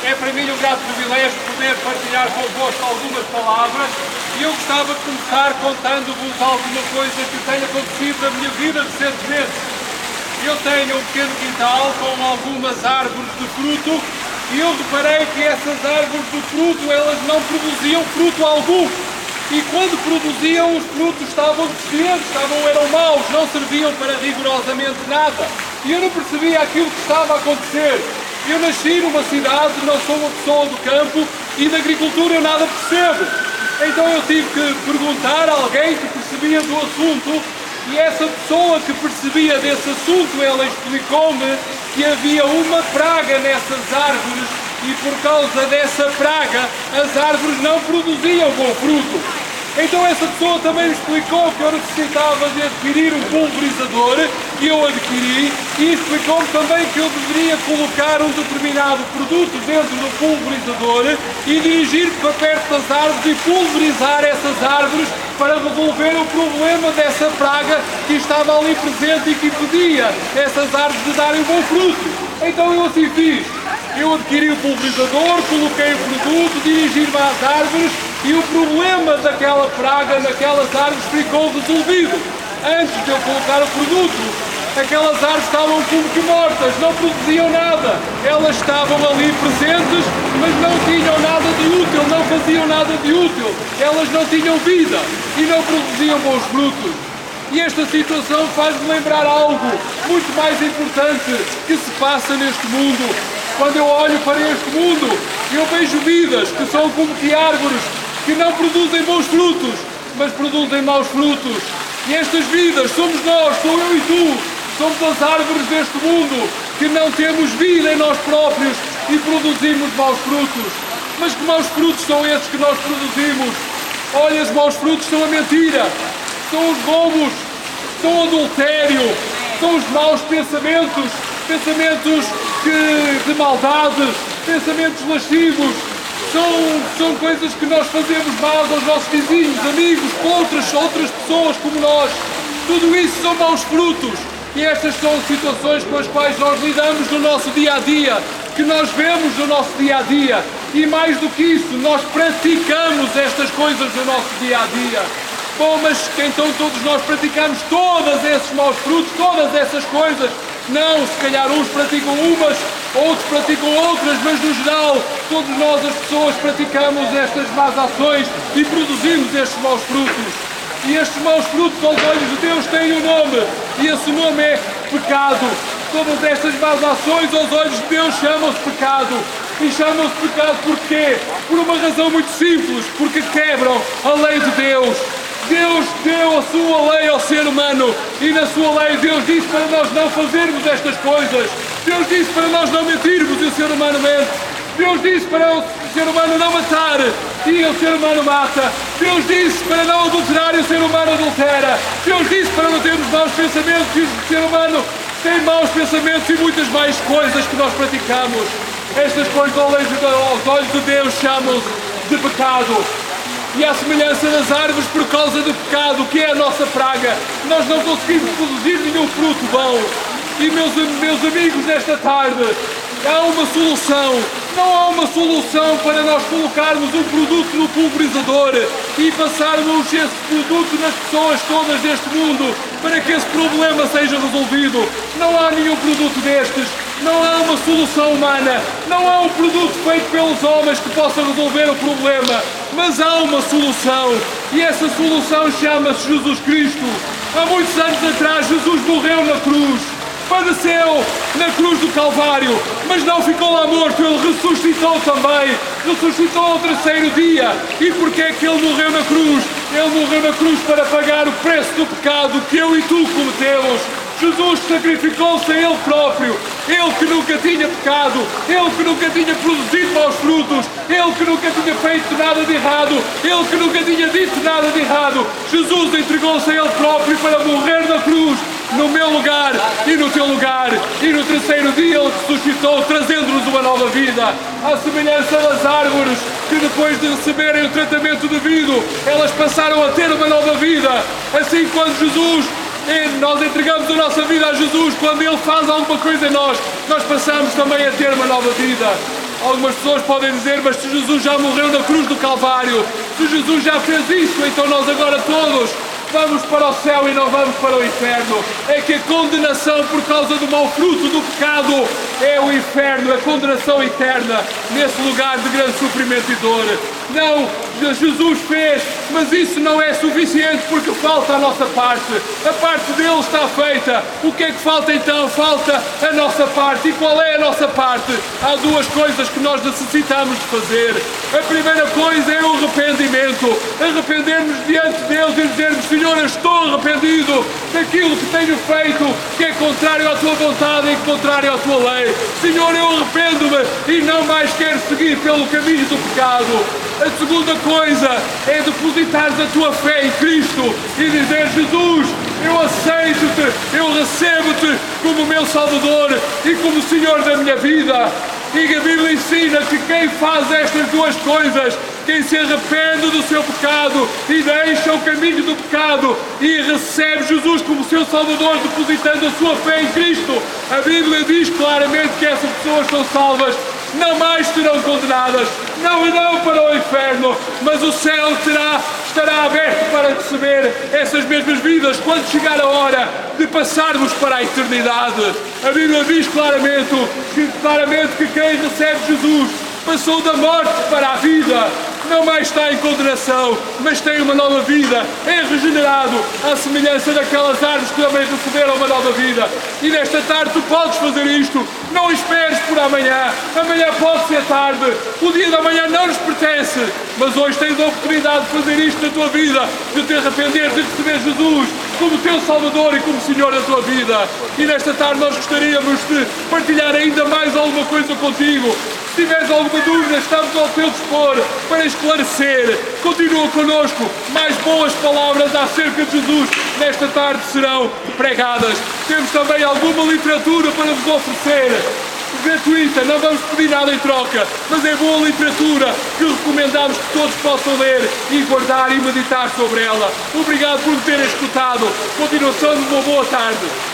É para mim um grato privilégio poder partilhar convosco algumas palavras e eu gostava de começar contando-vos alguma coisa que tenha acontecido na minha vida recentemente. Eu tenho um pequeno quintal com algumas árvores de fruto e eu reparei que essas árvores de fruto, elas não produziam fruto algum. E quando produziam, os frutos estavam deficientes, eram maus, não serviam para rigorosamente nada. E eu não percebia aquilo que estava a acontecer. Eu nasci numa cidade, não sou uma pessoa do campo e da agricultura eu nada percebo. Então eu tive que perguntar a alguém que percebia do assunto e essa pessoa que percebia desse assunto, ela explicou-me que havia uma praga nessas árvores e por causa dessa praga as árvores não produziam bom fruto. Então essa pessoa também me explicou que eu necessitava de adquirir um pulverizador que eu adquiri e explicou-me também que eu deveria colocar um determinado produto dentro do pulverizador e dirigir para perto das árvores e pulverizar essas árvores para resolver o problema dessa praga que estava ali presente e que impedia essas árvores de darem bom fruto. Então eu assim fiz. Eu adquiri o pulverizador, coloquei o produto, dirigi-me às árvores e o problema daquela praga naquelas árvores ficou resolvido. Antes de eu colocar o produto, aquelas árvores estavam como que mortas, não produziam nada. Elas estavam ali presentes, mas não tinham nada de útil, não faziam nada de útil. Elas não tinham vida e não produziam bons frutos. E esta situação faz-me lembrar algo muito mais importante que se passa neste mundo. Quando eu olho para este mundo, eu vejo vidas que são como que árvores que não produzem bons frutos, mas produzem maus frutos. E estas vidas somos nós, sou eu e tu, somos as árvores deste mundo que não temos vida em nós próprios e produzimos maus frutos. Mas que maus frutos são esses que nós produzimos? Olha, os maus frutos são a mentira, são os roubos, são o adultério, são os maus pensamentos, pensamentos de maldade, pensamentos lascivos, são coisas que nós fazemos mal aos nossos vizinhos, amigos, outras pessoas como nós. Tudo isso são maus frutos e estas são situações com as quais nós lidamos no nosso dia-a-dia, que nós vemos no nosso dia-a-dia e mais do que isso, nós praticamos estas coisas no nosso dia-a-dia. Bom, mas então todos nós praticamos todos esses maus frutos, todas essas coisas? Não, se calhar uns praticam umas, outros praticam outras, mas no geral, todos nós as pessoas praticamos estas más ações e produzimos estes maus frutos. E estes maus frutos aos olhos de Deus têm um nome, e esse nome é pecado. Todas estas más ações aos olhos de Deus chamam-se pecado. E chamam-se pecado porquê? Por uma razão muito simples, porque quebram a lei de Deus. Deus deu a sua lei ao ser humano e na sua lei Deus disse para nós não fazermos estas coisas. Deus disse para nós não mentirmos e o ser humano mente. Deus disse para o ser humano não matar e o ser humano mata. Deus disse para não adulterar e o ser humano adultera. Deus disse para não termos maus pensamentos e o ser humano tem maus pensamentos e muitas mais coisas que nós praticamos. Estas coisas aos olhos de Deus chamam-se de pecado. E à semelhança das árvores, por causa do pecado, que é a nossa praga, nós não conseguimos produzir nenhum fruto bom. E meus amigos, nesta tarde, há uma solução. Não há uma solução para nós colocarmos um produto no pulverizador e passarmos esse produto nas pessoas todas deste mundo para que esse problema seja resolvido. Não há nenhum produto destes. Não há uma solução humana, não há um produto feito pelos homens que possa resolver o problema, mas há uma solução e essa solução chama-se Jesus Cristo. Há muitos anos atrás Jesus morreu na cruz, padeceu na cruz do Calvário, mas não ficou lá morto, ele ressuscitou também, ressuscitou ao terceiro dia. E porquê é que ele morreu na cruz? Ele morreu na cruz para pagar o preço do pecado que eu e tu cometemos. Jesus sacrificou-se a Ele próprio, Ele que nunca tinha pecado, Ele que nunca tinha produzido maus frutos, Ele que nunca tinha feito nada de errado, Ele que nunca tinha dito nada de errado. Jesus entregou-se a Ele próprio para morrer na cruz, no meu lugar e no teu lugar, e no terceiro dia Ele ressuscitou, trazendo-nos uma nova vida. À semelhança das árvores que depois de receberem o tratamento devido, elas passaram a ter uma nova vida. Assim, quando nós entregamos a nossa vida a Jesus, quando Ele faz alguma coisa em nós, nós passamos também a ter uma nova vida. Algumas pessoas podem dizer, mas se Jesus já morreu na cruz do Calvário, se Jesus já fez isso, então nós agora todos vamos para o céu e não vamos para o inferno. É que a condenação por causa do mau fruto do pecado é o inferno, a condenação eterna, nesse lugar de grande sofrimento e dor. Não, Jesus fez, mas isso não é suficiente porque falta a nossa parte. A parte dele está feita. O que é que falta então? Falta a nossa parte. E qual é a nossa parte? Há duas coisas que nós necessitamos de fazer. A primeira coisa é o arrependimento. Arrependermos diante de Deus e dizermos: Senhor, eu estou arrependido daquilo que tenho feito, que é contrário à tua vontade e contrário à tua lei. Senhor, eu arrependo-me e não mais quero seguir pelo caminho do pecado. A segunda coisa é depositares a tua fé em Cristo e dizer: Jesus, eu aceito-te, eu recebo-te como meu Salvador e como Senhor da minha vida. E a Bíblia ensina que quem faz estas duas coisas, quem se arrepende do seu pecado e deixa o caminho do pecado e recebe Jesus como seu Salvador, depositando a sua fé em Cristo, a Bíblia diz claramente que essas pessoas são salvas, não mais serão condenadas, não irão para o inferno, mas o céu estará aberto para receber essas mesmas vidas quando chegar a hora de passarmos para a eternidade. A Bíblia diz claramente que quem recebe Jesus passou da morte para a vida, não mais está em condenação, mas tem uma nova vida, é regenerado, à semelhança daquelas árvores que também receberam uma nova vida. E nesta tarde tu podes fazer isto, não esperes por amanhã pode ser tarde, o dia da manhã não nos pertence, mas hoje tens a oportunidade de fazer isto na tua vida, de te arrepender, de receber Jesus como teu Salvador e como Senhor da tua vida. E nesta tarde nós gostaríamos de partilhar ainda mais alguma coisa contigo. Se tiveres alguma dúvida, estamos ao teu dispor para esclarecer. Continua connosco, mais boas palavras acerca de Jesus nesta tarde serão pregadas. Temos também alguma literatura para vos oferecer, gratuita, não vamos pedir nada em troca, mas é boa literatura que recomendamos que todos possam ler e guardar e meditar sobre ela. Obrigado por me terem escutado. Continuação de uma boa tarde.